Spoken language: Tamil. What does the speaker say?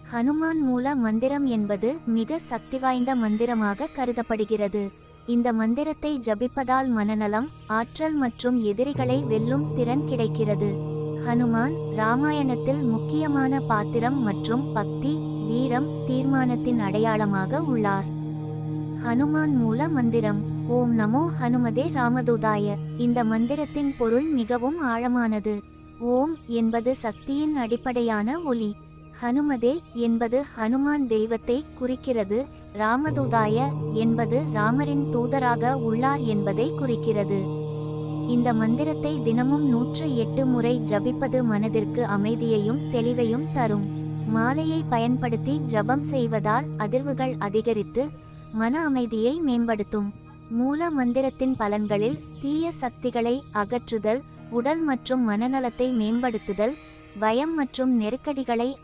ஹனுமான் மூல மந்திரம் என்பது மிக சக்திவாய்ந்த மந்திரமாக கருதப்படுகிறது. இந்த மந்திரத்தை ஜபிப்பதால் மனநலம், ஆற்றல் மற்றும் எதிரிகளை வெல்லும் திறன் கிடைக்கிறது. ஹனுமான் ராமாயணத்தில் முக்கியமான பாத்திரம் மற்றும் பக்தி, வீரம், தீர்மானத்தின் அடையாளமாக உள்ளார். ஹனுமான் மூல மந்திரம். ஓம் நமோ ஹனுமதே ராமதூதாய. இந்த மந்திரத்தின் பொருள் மிகவும் ஆழமானது. ஓம் என்பது சக்தியின் அடிப்படையான ஒலி. ஹனுமதே என்பது ஹனுமான் தெய்வத்தை குறிக்கிறது. ராமதூதாய என்பது ராமரின் தூதராக உள்ளார் என்பதை குறிக்கிறது. இந்த மந்திரத்தை தினமும் 108 முறை ஜபிப்பது மனதிற்கு அமைதியையும் தெளிவையும் தரும். மாலையை பயன்படுத்தி ஜபம் செய்வதால் அதிர்வுகள் அதிகரித்து மன அமைதியை மேம்படுத்தும். மூல மந்திரத்தின் பலன்களில் தீய சக்திகளை அகற்றுதல், உடல் மற்றும் மனநலத்தை மேம்படுத்துதல், பயம் மற்றும் நெருக்கடிகளை